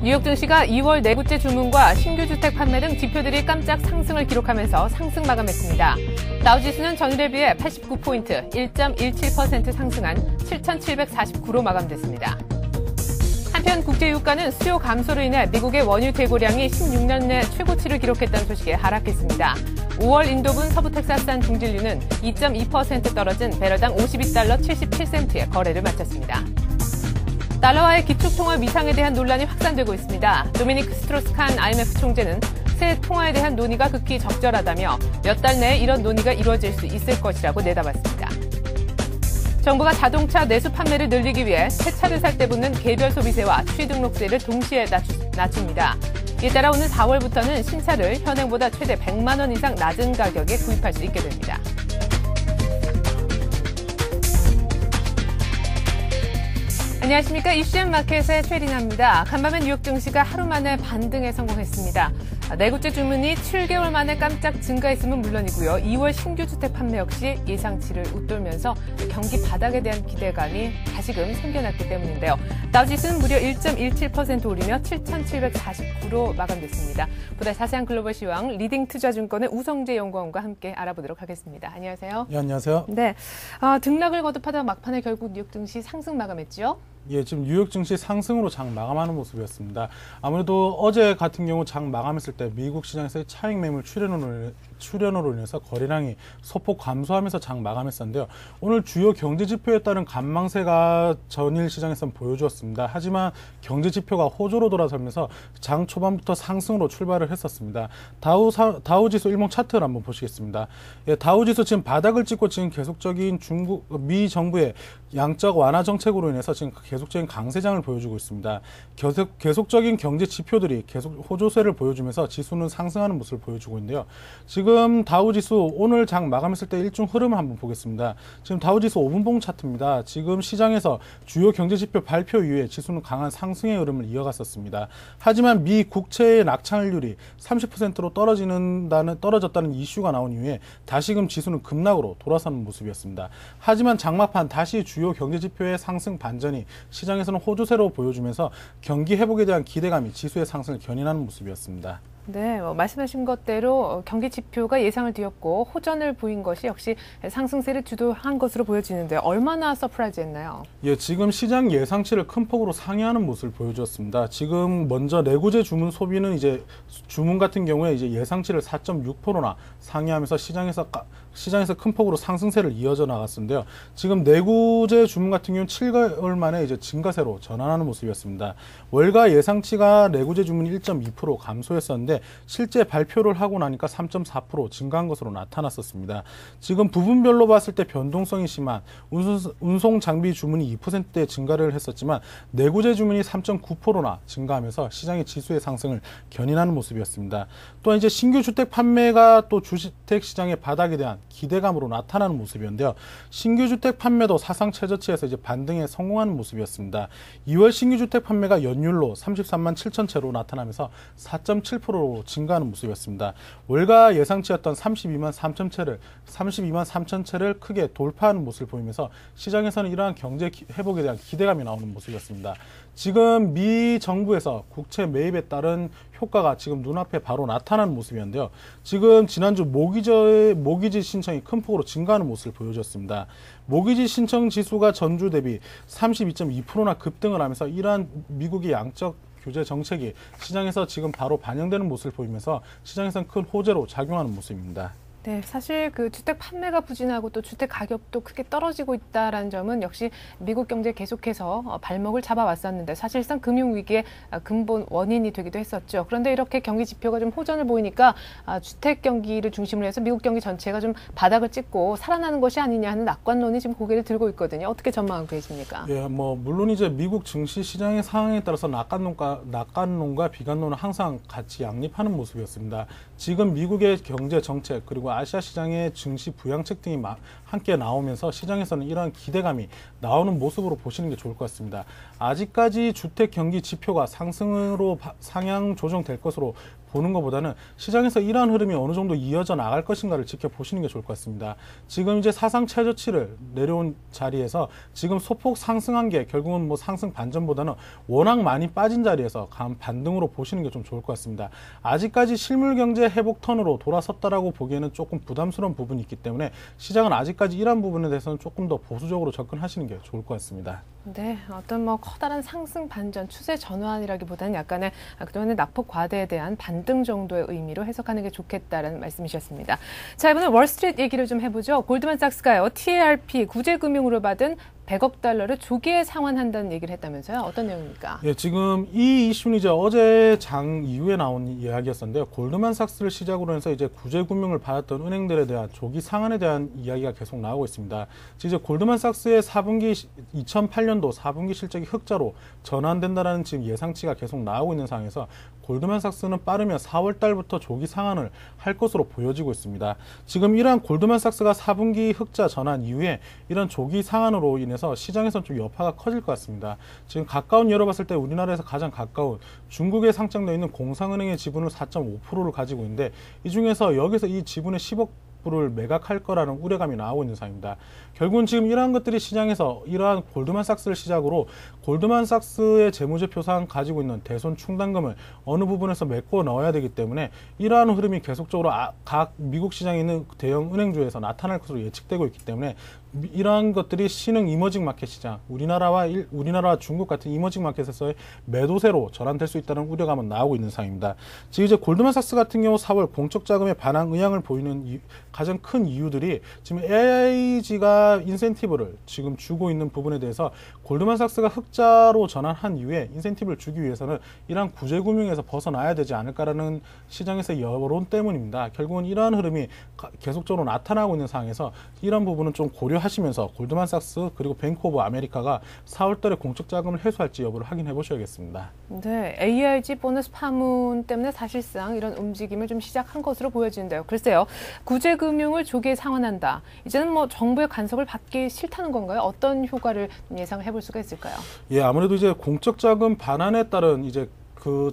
뉴욕 증시가 2월 내구재 주문과 신규 주택 판매 등 지표들이 깜짝 상승을 기록하면서 상승 마감했습니다. 다우지수는 전일에 비해 89포인트, 1.17% 상승한 7,749로 마감됐습니다. 한편 국제유가는 수요 감소로 인해 미국의 원유 대고량이 16년 내 최고치를 기록했다는 소식에 하락했습니다. 5월 인도분 서부 텍사스산 중진류는 2.2% 떨어진 배럴당 52달러 77센트에 거래를 마쳤습니다. 달러와의 기축통화 미상에 대한 논란이 확산되고 있습니다. 도미니크 스트로스칸 IMF 총재는 새 통화에 대한 논의가 극히 적절하다며 몇 달 내에 이런 논의가 이루어질 수 있을 것이라고 내다봤습니다. 정부가 자동차 내수 판매를 늘리기 위해 새 차를 살 때 붙는 개별 소비세와 취등록세를 동시에 낮춥니다. 이에 따라 오는 4월부터는 신차를 현행보다 최대 100만 원 이상 낮은 가격에 구입할 수 있게 됩니다. 안녕하십니까. 이슈앤 마켓의 최리나입니다. 간밤에 뉴욕 증시가 하루 만에 반등에 성공했습니다. 내구재 주문이 7개월 만에 깜짝 증가했음은 물론이고요. 2월 신규 주택 판매 역시 예상치를 웃돌면서 경기 바닥에 대한 기대감이 다시금 생겨났기 때문인데요. 다우지수는 무려 1.17% 오르며 7,749로 마감됐습니다. 보다 자세한 글로벌 시황 리딩 투자증권의 우성재 연구원과 함께 알아보도록 하겠습니다. 안녕하세요. 네, 안녕하세요. 네, 등락을 거듭하다 막판에 결국 뉴욕 증시 상승 마감했죠. 예, 지금 뉴욕 증시 상승으로 장 마감하는 모습이었습니다. 아무래도 어제 같은 경우 장 마감했을 때 미국 시장에서의 차익 매물 출현으로 인해서 거래량이 소폭 감소하면서 장 마감했었는데요. 오늘 주요 경제 지표에 따른 관망세가 전일 시장에서는 보여주었습니다. 하지만 경제 지표가 호조로 돌아서면서 장 초반부터 상승으로 출발을 했었습니다. 다우지수 일봉 차트를 한번 보시겠습니다. 예, 다우지수 지금 바닥을 찍고 지금 계속적인 미 정부의 양적 완화 정책으로 인해서 지금 계속적인 강세장을 보여주고 있습니다. 계속적인 경제 지표들이 계속 호조세를 보여주면서 지수는 상승하는 모습을 보여주고 있는데요. 지금 다우지수 오늘 장 마감했을 때 일중 흐름을 한번 보겠습니다. 지금 다우지수 5분봉 차트입니다. 지금 시장에서 주요 경제 지표 발표 이후에 지수는 강한 상승의 흐름을 이어갔었습니다. 하지만 미 국채의 낙찰률이 30%로 떨어졌다는 이슈가 나온 이후에 다시금 지수는 급락으로 돌아서는 모습이었습니다. 하지만 장막판 다시 주요 경제 지표의 상승 반전이 시장에서는 호조세로 보여주면서 경기 회복에 대한 기대감이 지수의 상승을 견인하는 모습이었습니다. 네, 말씀하신 것대로 경기 지표가 예상을 뒤엎고 호전을 보인 것이 역시 상승세를 주도한 것으로 보여지는데 얼마나 서프라이즈했나요? 예, 지금 시장 예상치를 큰 폭으로 상회하는 모습을 보여줬습니다. 지금 먼저 내구재 주문 소비는 이제 주문 같은 경우에 이제 예상치를 4.6%나 상회하면서 시장에서 큰 폭으로 상승세를 이어져 나갔는데요. 지금 내구재 주문 같은 경우는 7개월 만에 이제 증가세로 전환하는 모습이었습니다. 월가 예상치가 내구재 주문이 1.2% 감소했었는데 실제 발표를 하고 나니까 3.4% 증가한 것으로 나타났었습니다. 지금 부분별로 봤을 때 변동성이 심한 운송 장비 주문이 2%대 증가를 했었지만 내구재 주문이 3.9%나 증가하면서 시장의 지수의 상승을 견인하는 모습이었습니다. 또한 이제 신규 주택 판매가 또 주택 시장의 바닥에 대한 기대감으로 나타나는 모습이었는데요. 신규 주택 판매도 사상 최저치에서 이제 반등에 성공하는 모습이었습니다. 2월 신규 주택 판매가 연율로 33만 7천 채로 나타나면서 4.7%로 증가하는 모습이었습니다. 월가 예상치였던 32만 3천 채를 크게 돌파하는 모습을 보이면서 시장에서는 이러한 경제 회복에 대한 기대감이 나오는 모습이었습니다. 지금 미 정부에서 국채 매입에 따른 효과가 지금 눈앞에 바로 나타나는 모습이었는데요. 지금 지난주 모기지 신청이 큰 폭으로 증가하는 모습을 보여줬습니다. 모기지 신청 지수가 전주 대비 32.2%나 급등을 하면서 이러한 미국의 양적 규제 정책이 시장에서 지금 바로 반영되는 모습을 보이면서 시장에서는 큰 호재로 작용하는 모습입니다. 네, 사실 그 주택 판매가 부진하고 또 주택 가격도 크게 떨어지고 있다는 점은 역시 미국 경제 계속해서 발목을 잡아왔었는데 사실상 금융위기의 근본 원인이 되기도 했었죠. 그런데 이렇게 경기 지표가 좀 호전을 보이니까 주택 경기를 중심으로 해서 미국 경기 전체가 좀 바닥을 찍고 살아나는 것이 아니냐 하는 낙관론이 지금 고개를 들고 있거든요. 어떻게 전망하고 계십니까? 예, 물론 이제 미국 증시 시장의 상황에 따라서 낙관론과 비관론은 항상 같이 양립하는 모습이었습니다. 지금 미국의 경제 정책 그리고 아시아 시장의 증시 부양책 등이 함께 나오면서 시장에서는 이러한 기대감이 나오는 모습으로 보시는 게 좋을 것 같습니다. 아직까지 주택 경기 지표가 상승으로 상향 조정될 것으로 보는 것보다는 시장에서 이러한 흐름이 어느 정도 이어져 나갈 것인가를 지켜보시는 게 좋을 것 같습니다. 지금 이제 사상 최저치를 내려온 자리에서 지금 소폭 상승한 게 결국은 뭐 상승 반전보다는 워낙 많이 빠진 자리에서 반등으로 보시는 게 좀 좋을 것 같습니다. 아직까지 실물 경제 회복 턴으로 돌아섰다라고 보기에는 조금 부담스러운 부분이 있기 때문에 시장은 아직까지 이러한 부분에 대해서는 조금 더 보수적으로 접근하시는 게 좋을 것 같습니다. 네, 어떤 뭐 커다란 상승 반전, 추세 전환이라기보다는 약간의 그동안의 낙폭 과대에 대한 반등 정도의 의미로 해석하는 게 좋겠다는 말씀이셨습니다. 자, 이번엔 월스트리트 얘기를 좀 해보죠. 골드만삭스가요, TARP 구제금융으로 받은 100억 달러를 조기에 상환한다는 얘기를 했다면서요? 어떤 내용입니까? 예, 지금 이 이슈는 이제 어제 장 이후에 나온 이야기였었는데요. 골드만삭스를 시작으로 해서 이제 구제금융을 받았던 은행들에 대한 조기 상환에 대한 이야기가 계속 나오고 있습니다. 이제 골드만삭스의 2008년도 4분기 실적이 흑자로 전환된다라는 지금 예상치가 계속 나오고 있는 상황에서 골드만삭스는 빠르면 4월 달부터 조기 상환을 할 것으로 보여지고 있습니다. 지금 이러한 골드만삭스가 4분기 흑자 전환 이후에 이런 조기 상환으로 인해서 시장에서는 좀 여파가 커질 것 같습니다. 지금 가까운 예로 봤을 때 우리나라에서 가장 가까운 중국에 상장되어 있는 공상은행의 지분을 4.5%를 가지고 있는데 이 중에서 여기서 이 지분의 10억 를 매각할 거라는 우려감이 나오고 있는 상황입니다. 결국은 지금 이러한 것들이 시장에서 이러한 골드만삭스를 시작으로 골드만삭스의 재무제표상 가지고 있는 대손 충당금을 어느 부분에서 메꿔 넣어야 되기 때문에 이러한 흐름이 계속적으로 각 미국 시장에 있는 대형 은행주에서 나타날 것으로 예측되고 있기 때문에 이러한 것들이 신흥 이머징 마켓 시장, 우리나라와 중국 같은 이머징 마켓에서의 매도세로 전환될 수 있다는 우려감은 나오고 있는 상황입니다. 지금 이제 골드만삭스 같은 경우 4월 공적 자금의 반항 의향을 보이는 가장 큰 이유들이 지금 AIG가 인센티브를 지금 주고 있는 부분에 대해서 골드만삭스가 흑자로 전환한 이후에 인센티브를 주기 위해서는 이러한 구제금융에서 벗어나야 되지 않을까라는 시장에서의 여론 때문입니다. 결국은 이러한 흐름이 계속적으로 나타나고 있는 상황에서 이런 부분은 좀 고려하시면서 골드만삭스 그리고 뱅크 오브 아메리카가 4월 달에 공적 자금을 회수할지 여부를 확인해 보셔야겠습니다. 네, AIG 보너스 파문 때문에 사실상 이런 움직임을 좀 시작한 것으로 보여지는데요. 글쎄요, 구제금융을 조기에 상환한다. 이제는 뭐 정부의 간섭을 받기 싫다는 건가요? 어떤 효과를 예상을 해볼 수가 있을까요? 예, 아무래도 이제 공적 자금 반환에 따른 이제 그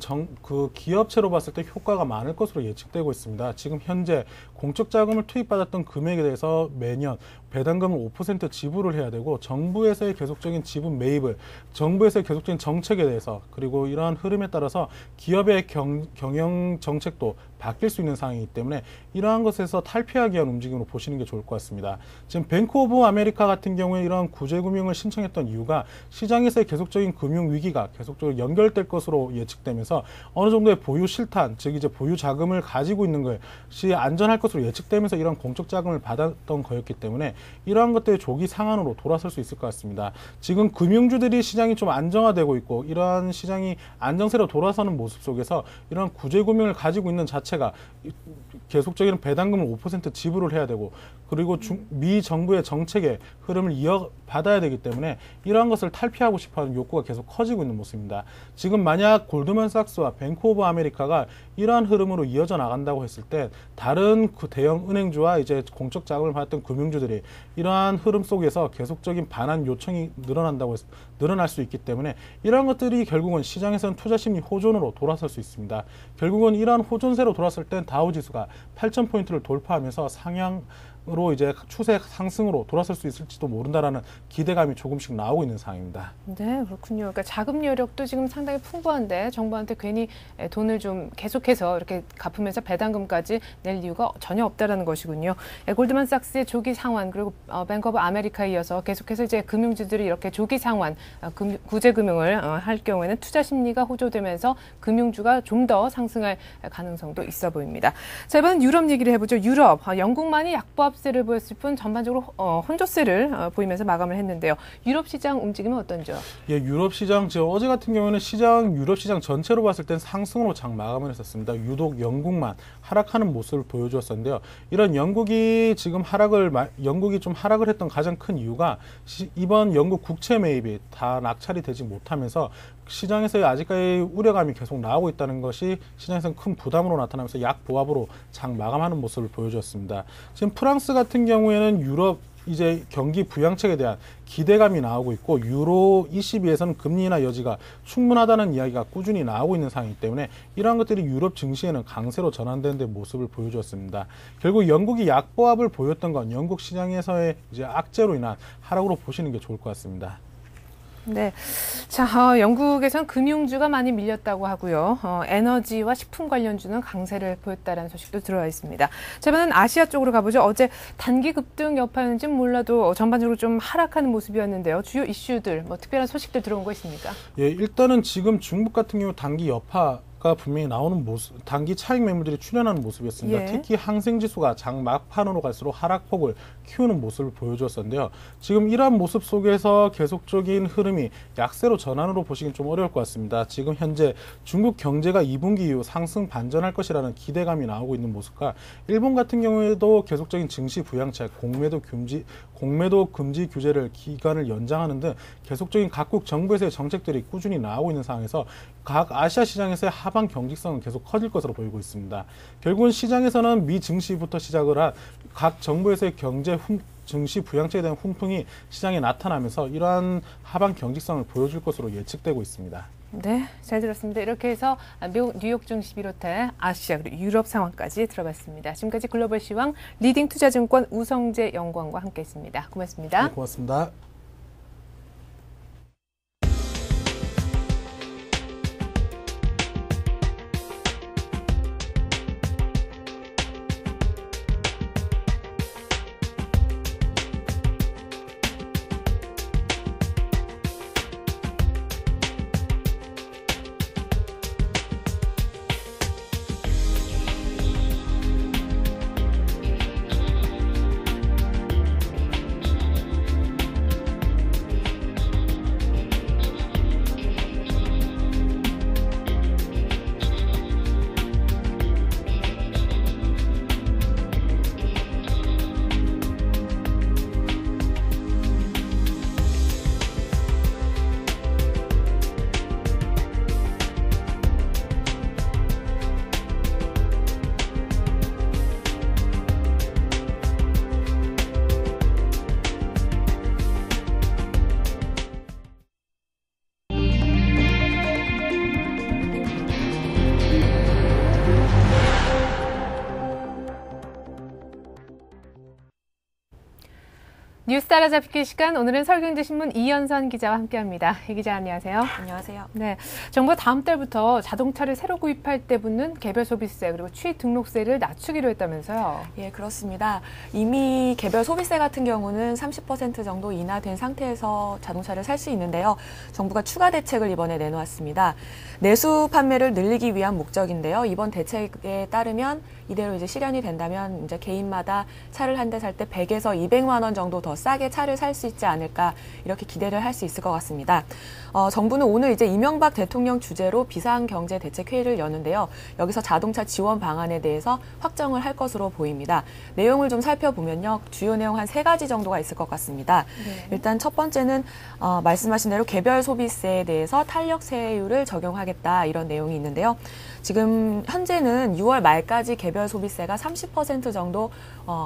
기업체로 봤을 때 효과가 많을 것으로 예측되고 있습니다. 지금 현재 공적 자금을 투입받았던 금액에 대해서 매년 배당금을 5% 지불을 해야 되고 정부에서의 계속적인 지분 매입을 정부에서의 계속적인 정책에 대해서 그리고 이러한 흐름에 따라서 기업의 경영 정책도 바뀔 수 있는 상황이기 때문에 이러한 것에서 탈피하기 위한 움직임으로 보시는 게 좋을 것 같습니다. 지금 뱅크 오브 아메리카 같은 경우에 이러한 구제금융을 신청했던 이유가 시장에서의 계속적인 금융 위기가 계속적으로 연결될 것으로 예측되면서 어느 정도의 보유 실탄, 즉 이제 보유 자금을 가지고 있는 것이 안전할 것으로 예측되면서 이런 공적 자금을 받았던 거였기 때문에 이러한 것들의 조기 상환으로 돌아설 수 있을 것 같습니다. 지금 금융주들이 시장이 좀 안정화되고 있고 이러한 시장이 안정세로 돌아서는 모습 속에서 이러한 구제금융을 가지고 있는 자체가 계속적인 배당금을 5% 지불을 해야 되고 그리고 미 정부의 정책의 흐름을 이어받아야 되기 때문에 이러한 것을 탈피하고 싶어하는 욕구가 계속 커지고 있는 모습입니다. 지금 만약 골드만삭스와 뱅크 오브 아메리카가 이러한 흐름으로 이어져 나간다고 했을 때 다른 그 대형 은행주와 이제 공적 자금을 받았던 금융주들이 이러한 흐름 속에서 계속적인 반환 요청이 늘어날 수 있기 때문에 이러한 것들이 결국은 시장에서는 투자 심리 호전으로 돌아설 수 있습니다. 결국은 이러한 호전세로 돌아설 땐 다우지수가 8,000포인트를 돌파하면서 상향으로 이제 추세 상승으로 돌아설 수 있을지도 모른다라는 기대감이 조금씩 나오고 있는 상황입니다. 네, 그렇군요. 그러니까 자금 여력도 지금 상당히 풍부한데 정부한테 괜히 돈을 좀 계속해서 이렇게 갚으면서 배당금까지 낼 이유가 전혀 없다라는 것이군요. 골드만삭스의 조기 상환 그리고 뱅크 오브 아메리카에 이어서 계속해서 이제 금융주들이 이렇게 조기 상환 구제금융을 할 경우에는 투자 심리가 호조되면서 금융주가 좀 더 상승할 가능성도 있어 보입니다. 자, 이번엔 유럽 얘기를 해보죠. 유럽, 영국만이 약보합세를 보였을 뿐 전반적으로 혼조세를 보이면서 마감을 했는데요. 유럽 시장 움직임은 어떤지요? 예, 유럽 시장 어제 같은 경우에는 유럽 시장 전체로 봤을 땐 상승으로 장 마감을 했었습니다. 유독 영국만 하락하는 모습을 보여주었었는데요. 이런 영국이 좀 하락을 했던 가장 큰 이유가 이번 영국 국채 매입이 다 낙찰이 되지 못하면서 시장에서의 아직까지 우려감이 계속 나오고 있다는 것이 시장에서는 큰 부담으로 나타나면서 약보합으로 장 마감하는 모습을 보여주었습니다. 지금 프랑스 같은 경우에는 이제 경기 부양책에 대한 기대감이 나오고 있고 유로 ECB에서는 금리 인하 여지가 충분하다는 이야기가 꾸준히 나오고 있는 상황이기 때문에 이러한 것들이 유럽 증시에는 강세로 전환되는 데 모습을 보여주었습니다. 결국 영국이 약보합을 보였던 건 영국 시장에서의 이제 악재로 인한 하락으로 보시는 게 좋을 것 같습니다. 네. 자, 영국에선 금융주가 많이 밀렸다고 하고요. 에너지와 식품 관련주는 강세를 보였다는 소식도 들어와 있습니다. 자, 이번엔 아시아 쪽으로 가보죠. 어제 단기 급등 여파였는지는 몰라도 전반적으로 좀 하락하는 모습이었는데요. 주요 이슈들, 뭐 특별한 소식들 들어온 거 있습니까? 예, 일단은 지금 중국 같은 경우 단기 여파가 분명히 나오는 모습, 단기 차익 매물들이 출현하는 모습이었습니다. 예. 특히 항생지수가 장 막판으로 갈수록 하락폭을 키우는 모습을 보여주었었는데요. 지금 이러한 모습 속에서 계속적인 흐름이 약세로 전환으로 보시긴 좀 어려울 것 같습니다. 지금 현재 중국 경제가 2분기 이후 상승 반전할 것이라는 기대감이 나오고 있는 모습과 일본 같은 경우에도 계속적인 증시 부양책, 공매도 금지 규제를 기간을 연장하는 등 계속적인 각국 정부에서의 정책들이 꾸준히 나오고 있는 상황에서 각 아시아 시장에서의 하방 경직성은 계속 커질 것으로 보이고 있습니다. 결국은 시장에서는 미 증시부터 시작을 한 각 정부에서의 증시 부양책에 대한 훈풍이 시장에 나타나면서 이러한 하방 경직성을 보여줄 것으로 예측되고 있습니다. 네, 잘 들었습니다. 이렇게 해서 뉴욕 증시 비롯해 아시아 그리고 유럽 상황까지 들어봤습니다. 지금까지 글로벌 시황 리딩 투자증권 우성재 연구원과 함께했습니다. 고맙습니다. 네, 고맙습니다. 뉴스 따라잡기 시간, 오늘은 설경제신문 이연선 기자와 함께합니다. 이 기자 안녕하세요. 안녕하세요. 네, 정부가 다음 달부터 자동차를 새로 구입할 때 붙는 개별 소비세 그리고 취득 등록세를 낮추기로 했다면서요. 예, 그렇습니다. 이미 개별 소비세 같은 경우는 30% 정도 인하된 상태에서 자동차를 살 수 있는데요. 정부가 추가 대책을 이번에 내놓았습니다. 내수 판매를 늘리기 위한 목적인데요. 이번 대책에 따르면 이대로 이제 실현이 된다면 이제 개인마다 차를 한 대 살 때 100에서 200만 원 정도 더 싸게 차를 살 수 있지 않을까 이렇게 기대를 할 수 있을 것 같습니다. 정부는 오늘 이제 이명박 대통령 주재로 비상경제대책회의를 여는데요. 여기서 자동차 지원 방안에 대해서 확정을 할 것으로 보입니다. 내용을 좀 살펴보면요. 주요 내용 한 3가지 정도가 있을 것 같습니다. 네. 일단 첫 번째는 말씀하신 대로 개별 소비세에 대해서 탄력세율을 적용하겠다 이런 내용이 있는데요. 지금 현재는 6월 말까지 개별 소비세가 30% 정도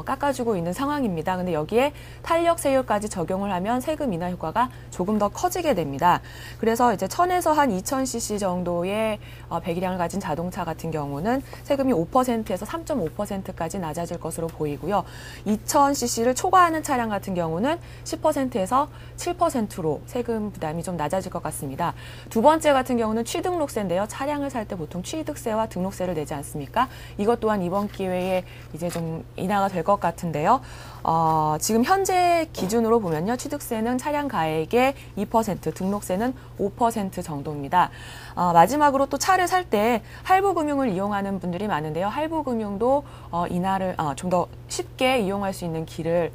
깎아주고 있는 상황입니다. 근데 여기에 탄력세율까지 적용을 하면 세금 인하 효과가 조금 더 커지게 됩니다. 그래서 이제 1000에서 한 2000cc 정도의 배기량을 가진 자동차 같은 경우는 세금이 5%에서 3.5%까지 낮아질 것으로 보이고요. 2000cc를 초과하는 차량 같은 경우는 10%에서 7%로 세금 부담이 좀 낮아질 것 같습니다. 두 번째 같은 경우는 취등록세인데요. 차량을 살 때 보통 취득세와 등록세를 내지 않습니까? 이것 또한 이번 기회에 이제 좀 인하가 될 것 같은데요. 지금 현재 기준으로 보면요. 취득세는 차량 가액의 2%, 등록세는 5% 정도입니다. 마지막으로 또 차를 살 때 할부금융을 이용하는 분들이 많은데요. 할부금융도 인하를 좀 더 쉽게 이용할 수 있는 길을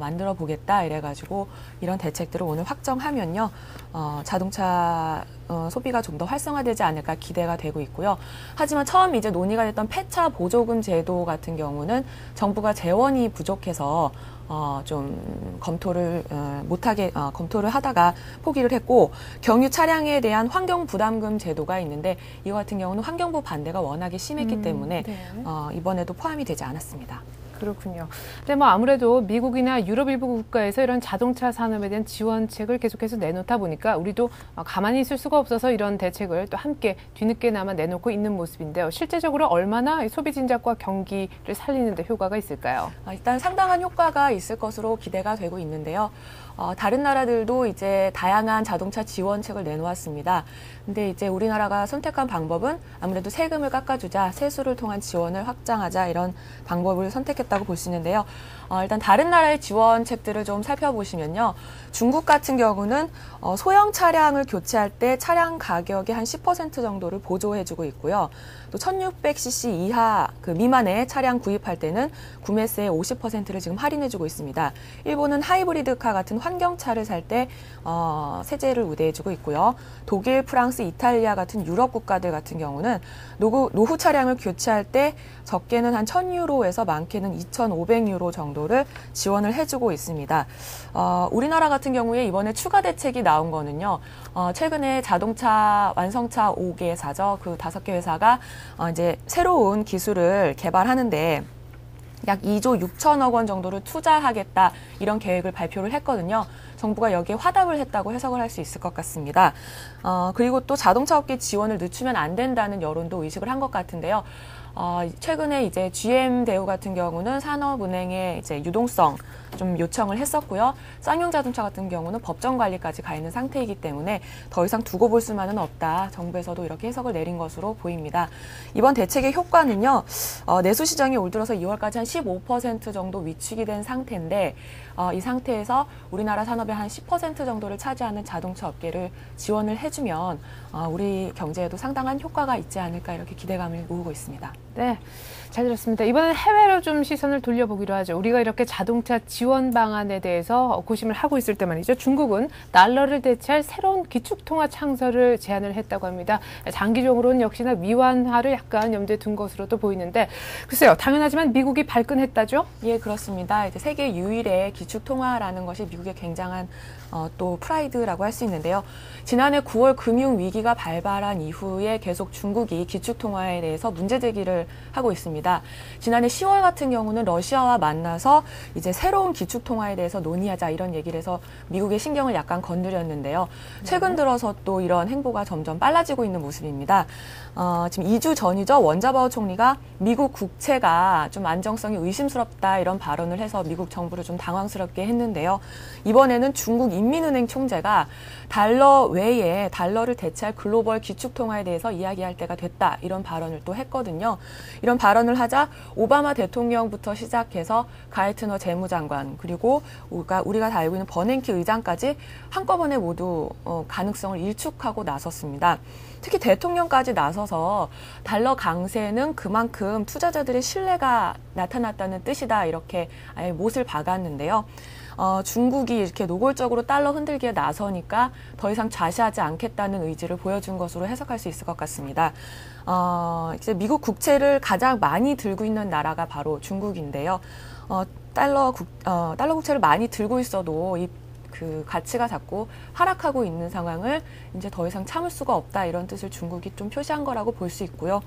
만들어 보겠다 이래가지고 이런 대책들을 오늘 확정하면요. 자동차 소비가 좀 더 활성화되지 않을까 기대가 되고 있고요. 하지만 처음 이제 논의가 됐던 폐차 보조금 제도 같은 경우는 정부가 재원이 부족해서 좀 검토를 못하게 검토를 하다가 포기를 했고 경유 차량에 대한 환경 부담금 제도가 있는데 이거 같은 경우는 환경부 반대가 워낙에 심했기 때문에 네. 이번에도 포함이 되지 않았습니다. 그렇군요. 근데 뭐 아무래도 미국이나 유럽 일부 국가에서 이런 자동차 산업에 대한 지원책을 계속해서 내놓다 보니까 우리도 가만히 있을 수가 없어서 이런 대책을 또 함께 뒤늦게나마 내놓고 있는 모습인데요. 실제적으로 얼마나 소비 진작과 경기를 살리는 데 효과가 있을까요? 일단 상당한 효과가 있을 것으로 기대가 되고 있는데요. 다른 나라들도 이제 다양한 자동차 지원책을 내놓았습니다. 근데 이제 우리나라가 선택한 방법은 아무래도 세금을 깎아주자, 세수를 통한 지원을 확장하자 이런 방법을 선택했다고 볼 수 있는데요. 일단 다른 나라의 지원책들을 좀 살펴보시면요. 중국 같은 경우는 소형 차량을 교체할 때 차량 가격의 한 10% 정도를 보조해주고 있고요. 또 1600cc 이하 미만의 차량 구입할 때는 구매세의 50%를 지금 할인해주고 있습니다. 일본은 하이브리드카 같은 환경차를 살 때 세제를 우대해주고 있고요. 독일, 프랑스, 이탈리아 같은 유럽 국가들 같은 경우는 노후 차량을 교체할 때 적게는 한 1000유로에서 많게는 2500유로 정도를 지원을 해주고 있습니다. 우리나라 같은 경우에 이번에 추가 대책이 나온 거는요. 최근에 자동차 완성차 5개사죠. 그 5개 회사가 이제 새로운 기술을 개발하는데 약 2조 6천억 원 정도를 투자하겠다 이런 계획을 발표를 했거든요. 정부가 여기에 화답을 했다고 해석을 할 수 있을 것 같습니다. 그리고 또 자동차 업계 지원을 늦추면 안 된다는 여론도 의식을 한 것 같은데요. 최근에 이제 GM 대우 같은 경우는 산업은행에 이제 유동성 좀 요청을 했었고요. 쌍용 자동차 같은 경우는 법정 관리까지 가 있는 상태이기 때문에 더 이상 두고 볼 수만은 없다. 정부에서도 이렇게 해석을 내린 것으로 보입니다. 이번 대책의 효과는요. 내수 시장이 올 들어서 2월까지 한 15% 정도 위축이 된 상태인데 이 상태에서 우리나라 산업의 한 10% 정도를 차지하는 자동차 업계를 지원을 해주면 우리 경제에도 상당한 효과가 있지 않을까 이렇게 기대감을 모으고 있습니다. 네, 잘 들었습니다. 이번엔 해외로 좀 시선을 돌려보기로 하죠. 우리가 이렇게 자동차 지원 방안에 대해서 고심을 하고 있을 때 말이죠. 중국은 달러를 대체할 새로운 기축통화 창설을 제안을 했다고 합니다. 장기적으로는 역시나 위안화를 약간 염두에 둔 것으로도 보이는데 글쎄요. 당연하지만 미국이 발끈했다죠? 예, 그렇습니다. 이제 세계 유일의 기축통화라는 것이 미국의 굉장한 또 프라이드라고 할 수 있는데요. 지난해 9월 금융위기가 발발한 이후에 계속 중국이 기축통화에 대해서 문제 제기를 하고 있습니다. 지난해 10월 같은 경우는 러시아와 만나서 이제 새로운 기축통화에 대해서 논의하자 이런 얘기를 해서 미국의 신경을 약간 건드렸는데요. 최근 들어서 또 이런 행보가 점점 빨라지고 있는 모습입니다. 지금 2주 전이죠. 원자바오 총리가 미국 국채가 좀 안정성이 의심스럽다 이런 발언을 해서 미국 정부를 좀 당황스럽게 했는데요. 이번에는 중국 인민은행 총재가 달러 외에 달러를 대체할 글로벌 기축통화에 대해서 이야기할 때가 됐다 이런 발언을 또 했거든요. 이런 발언을 하자 오바마 대통령부터 시작해서 가이트너 재무장관 그리고 우리가 다 알고 있는 버냉키 의장까지 한꺼번에 모두 가능성을 일축하고 나섰습니다. 특히 대통령까지 나서서 달러 강세는 그만큼 투자자들의 신뢰가 나타났다는 뜻이다 이렇게 아예 못을 박았는데요. 중국이 이렇게 노골적으로 달러 흔들기에 나서니까 더 이상 좌시하지 않겠다는 의지를 보여준 것으로 해석할 수 있을 것 같습니다. 이제 미국 국채를 가장 많이 들고 있는 나라가 바로 중국인데요. 달러 국채를 많이 들고 있어도 그 가치가 자꾸 하락하고 있는 상황을 이제 더 이상 참을 수가 없다 이런 뜻을 중국이 좀 표시한 거라고 볼 수 있고요.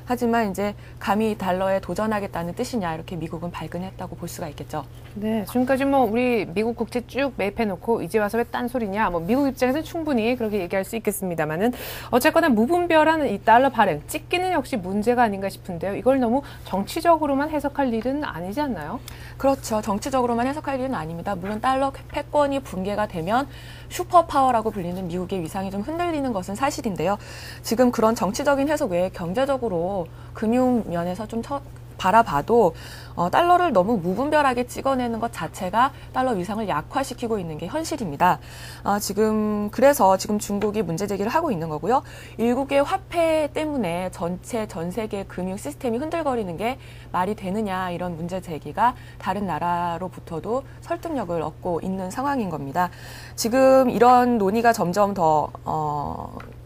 하지만 이제 감히 달러에 도전하겠다는 뜻이냐 이렇게 미국은 발끈했다고 볼 수가 있겠죠. 네, 지금까지 뭐 우리 미국 국채 쭉 매입해놓고 이제 와서 왜 딴소리냐, 뭐 미국 입장에서는 충분히 그렇게 얘기할 수 있겠습니다만은 어쨌거나 무분별한 이 달러 발행 찍기는 역시 문제가 아닌가 싶은데요. 이걸 너무 정치적으로만 해석할 일은 아니지 않나요? 그렇죠. 정치적으로만 해석할 일은 아닙니다. 물론 달러 패권이 붕괴가 되면 슈퍼파워라고 불리는 미국의 위상이 좀 흔들리는 것은 사실인데요. 지금 그런 정치적인 해석 외에 경제적으로 금융 면에서 좀 바라봐도 달러를 너무 무분별하게 찍어내는 것 자체가 달러 위상을 약화시키고 있는 게 현실입니다. 그래서 지금 중국이 문제 제기를 하고 있는 거고요. 일국의 화폐 때문에 전 세계 금융 시스템이 흔들거리는 게 말이 되느냐 이런 문제 제기가 다른 나라로부터도 설득력을 얻고 있는 상황인 겁니다. 지금 이런 논의가 점점 더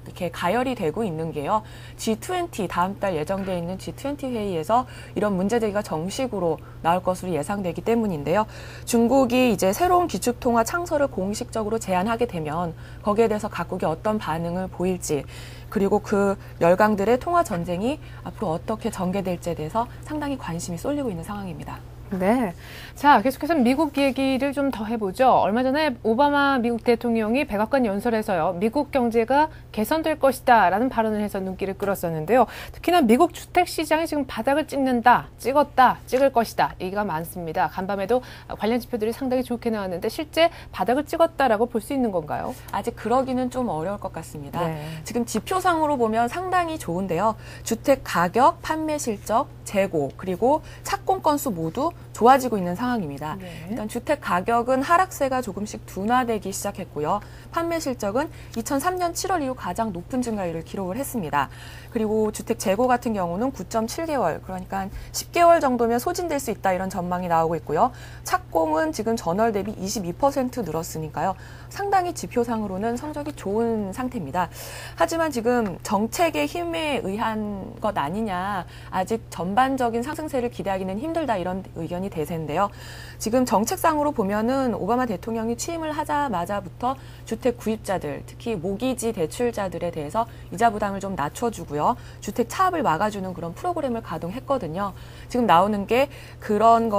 이렇게 가열이 되고 있는 게요. G20 다음 달 예정되어 있는 G20 회의에서 이런 문제 제기가 정식으로 나올 것으로 예상되기 때문인데요. 중국이 이제 새로운 기축통화 창설을 공식적으로 제안하게 되면 거기에 대해서 각국이 어떤 반응을 보일지 그리고 그 열강들의 통화 전쟁이 앞으로 어떻게 전개될지에 대해서 상당히 관심이 쏠리고 있는 상황입니다. 네. 자, 계속해서 미국 얘기를 좀 더 해보죠. 얼마 전에 오바마 미국 대통령이 백악관 연설에서요, 미국 경제가 개선될 것이다 라는 발언을 해서 눈길을 끌었었는데요. 특히나 미국 주택 시장이 지금 바닥을 찍는다, 찍었다, 찍을 것이다 얘기가 많습니다. 간밤에도 관련 지표들이 상당히 좋게 나왔는데 실제 바닥을 찍었다라고 볼 수 있는 건가요? 아직 그러기는 좀 어려울 것 같습니다. 네. 지금 지표상으로 보면 상당히 좋은데요. 주택 가격, 판매 실적, 재고, 그리고 착공 건수 모두 좋아지고 있는 상황입니다. 네. 일단 주택 가격은 하락세가 조금씩 둔화되기 시작했고요. 판매 실적은 2003년 7월 이후 가장 높은 증가율을 기록을 했습니다. 그리고 주택 재고 같은 경우는 9.7개월, 그러니까 10개월 정도면 소진될 수 있다 이런 전망이 나오고 있고요. 착공은 지금 전월 대비 22% 늘었으니까요. 상당히 지표상으로는 성적이 좋은 상태입니다. 하지만 지금 정책의 힘에 의한 것 아니냐, 아직 전반적인 상승세를 기대하기는 힘들다 이런 의견이 대세인데요. 지금 정책상으로 보면은 오바마 대통령이 취임을 하자마자부터 주택 구입자들, 특히 모기지 대출자들에 대해서 이자 부담을 좀 낮춰주고요. 주택 차압을 막아주는 그런 프로그램을 가동했거든요. 지금 나오는 게 그런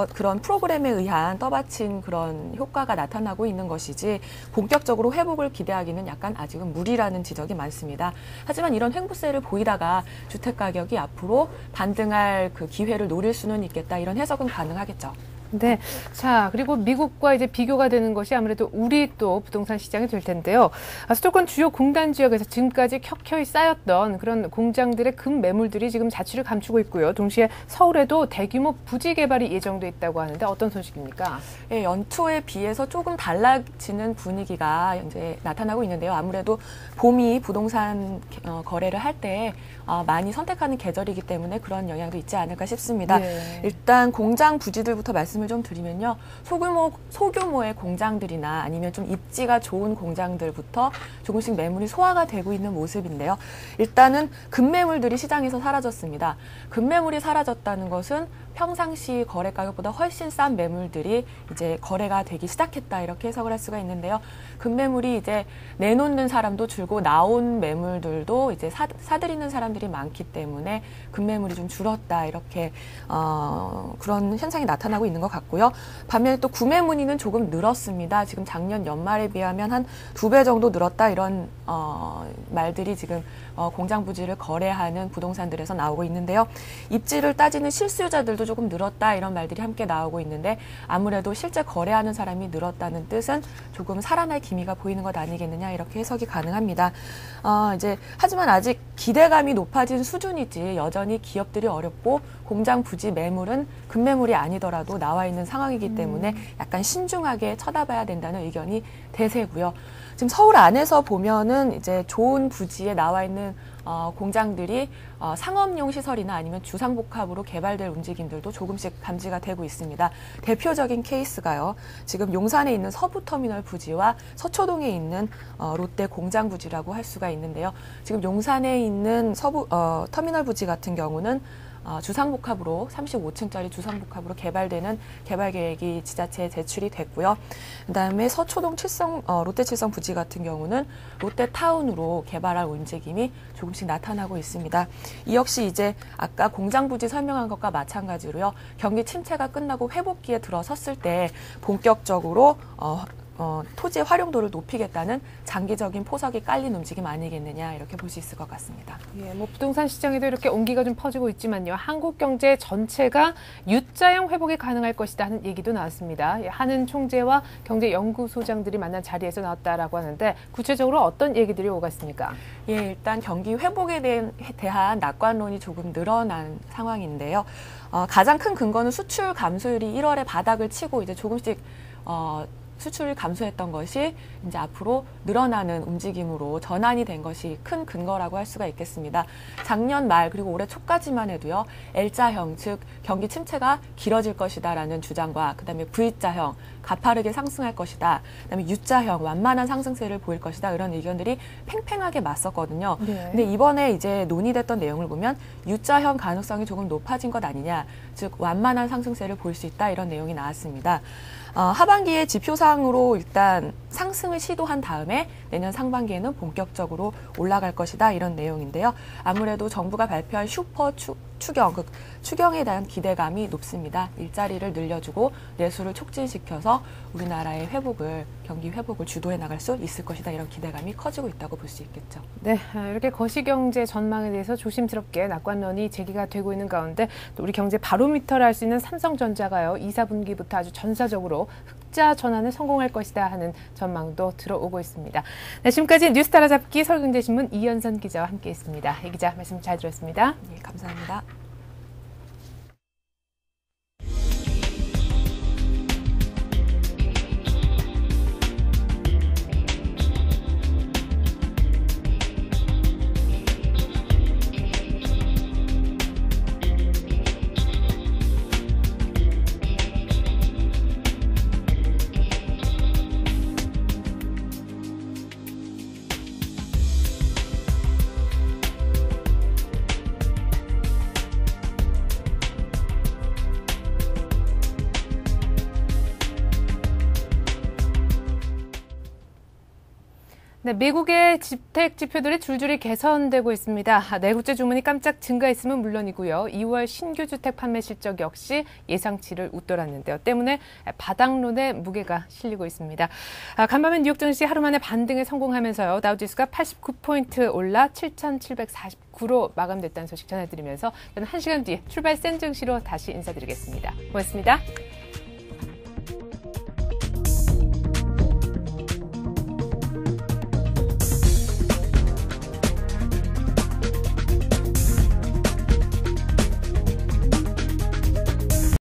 프로그램에 의한 떠받친 그런 효과가 나타나고 있는 것이지 본격적으로 회복을 기대하기는 약간 아직은 무리라는 지적이 많습니다. 하지만 이런 횡보세를 보이다가 주택 가격이 앞으로 반등할 그 기회를 노릴 수는 있겠다 이런 해석은 가능하겠죠. 네. 자, 그리고 미국과 이제 비교가 되는 것이 아무래도 우리 또 부동산 시장이 될 텐데요. 수도권 주요 공단 지역에서 지금까지 켜켜이 쌓였던 그런 공장들의 금 매물들이 지금 자취를 감추고 있고요. 동시에 서울에도 대규모 부지 개발이 예정돼 있다고 하는데 어떤 소식입니까? 예, 연초에 비해서 조금 달라지는 분위기가 이제 나타나고 있는데요. 아무래도 봄이 부동산 거래를 할 때 많이 선택하는 계절이기 때문에 그런 영향도 있지 않을까 싶습니다. 네. 일단 공장 부지들부터 말씀을 좀 드리면요. 소규모의 공장들이나 아니면 좀 입지가 좋은 공장들부터 조금씩 매물이 소화가 되고 있는 모습인데요. 일단은 금매물들이 시장에서 사라졌습니다. 금매물이 사라졌다는 것은 평상시 거래 가격보다 훨씬 싼 매물들이 이제 거래가 되기 시작했다 이렇게 해석을 할 수가 있는데요. 금매물이 이제 내놓는 사람도 줄고 나온 매물들도 이제 사들이는 사람들이 많기 때문에 금매물이 좀 줄었다 이렇게 그런 현상이 나타나고 있는 것 같고요. 반면에 또 구매 문의는 조금 늘었습니다. 지금 작년 연말에 비하면 한 2배 정도 늘었다 이런 말들이 지금 공장 부지를 거래하는 부동산들에서 나오고 있는데요. 입지를 따지는 실수요자들도 조금 늘었다 이런 말들이 함께 나오고 있는데 아무래도 실제 거래하는 사람이 늘었다는 뜻은 조금 살아날 기미가 보이는 것 아니겠느냐 이렇게 해석이 가능합니다. 하지만 아직 기대감이 높아진 수준이지 여전히 기업들이 어렵고 공장 부지 매물은 금매물이 아니더라도 나와 있는 상황이기 때문에 약간 신중하게 쳐다봐야 된다는 의견이 대세고요. 지금 서울 안에서 보면은 이제 좋은 부지에 나와 있는 공장들이 상업용 시설이나 아니면 주상복합으로 개발될 움직임들도 조금씩 감지가 되고 있습니다. 대표적인 케이스가요. 지금 용산에 있는 서부터미널 부지와 서초동에 있는 롯데 공장 부지라고 할 수가 있는데요. 지금 용산에 있는 터미널 부지 같은 경우는 주상복합으로 35층짜리 주상복합으로 개발되는 개발 계획이 지자체에 제출이 됐고요. 그다음에 서초동 롯데 칠성 부지 같은 경우는 롯데타운으로 개발할 움직임이 조금씩 나타나고 있습니다. 이 역시 이제 아까 공장 부지 설명한 것과 마찬가지로요. 경기 침체가 끝나고 회복기에 들어섰을 때 본격적으로 토지의 활용도를 높이겠다는 장기적인 포석이 깔린 움직임 아니겠느냐 이렇게 볼 수 있을 것 같습니다. 예, 부동산 시장에도 이렇게 온기가 좀 퍼지고 있지만요. 한국 경제 전체가 U자형 회복이 가능할 것이다 하는 얘기도 나왔습니다. 한은 총재와 경제연구소장들이 만난 자리에서 나왔다라고 하는데 구체적으로 어떤 얘기들이 오갔습니까? 예, 일단 경기 회복에 대한 낙관론이 조금 늘어난 상황인데요. 가장 큰 근거는 수출 감소율이 1월에 바닥을 치고 이제 조금씩 수출을 감소했던 것이 이제 앞으로 늘어나는 움직임으로 전환이 된 것이 큰 근거라고 할 수가 있겠습니다. 작년 말 그리고 올해 초까지만 해도요. L자형, 즉 경기 침체가 길어질 것이다라는 주장과 그다음에 V자형, 가파르게 상승할 것이다. 그다음에 U자형, 완만한 상승세를 보일 것이다. 이런 의견들이 팽팽하게 맞섰거든요. 네. 근데 이번에 이제 논의됐던 내용을 보면 U자형 가능성이 조금 높아진 것 아니냐. 즉 완만한 상승세를 볼 수 있다. 이런 내용이 나왔습니다. 하반기에 지표상으로 일단 상승을 시도한 다음에 내년 상반기에는 본격적으로 올라갈 것이다 이런 내용인데요. 아무래도 정부가 발표한 슈퍼 추경, 추경에 대한 기대감이 높습니다. 일자리를 늘려주고 내수를 촉진시켜서 우리나라의 경기 회복을 주도해 나갈 수 있을 것이다 이런 기대감이 커지고 있다고 볼 수 있겠죠. 네, 이렇게 거시경제 전망에 대해서 조심스럽게 낙관론이 제기가 되고 있는 가운데 또 우리 경제 바로미터를 할 수 있는 삼성전자가요 2, 4분기부터 아주 전사적으로 흑자 전환에 성공할 것이다 하는 전망도 들어오고 있습니다. 네, 지금까지 뉴스 따라잡기 서울경제신문 이연선 기자와 함께했습니다. 이 기자 말씀 잘 들었습니다. 네, 감사합니다. 네, 미국의 주택 지표들이 줄줄이 개선되고 있습니다. 내국제 주문이 깜짝 증가했음은 물론이고요. 2월 신규 주택 판매 실적 역시 예상치를 웃돌았는데요. 때문에 바닥론의 무게가 실리고 있습니다. 간밤에 뉴욕 증시 하루 만에 반등에 성공하면서요. 다우지수가 89포인트 올라 7,749로 마감됐다는 소식 전해드리면서 저는 1시간 뒤에 출발 센 증시로 다시 인사드리겠습니다. 고맙습니다.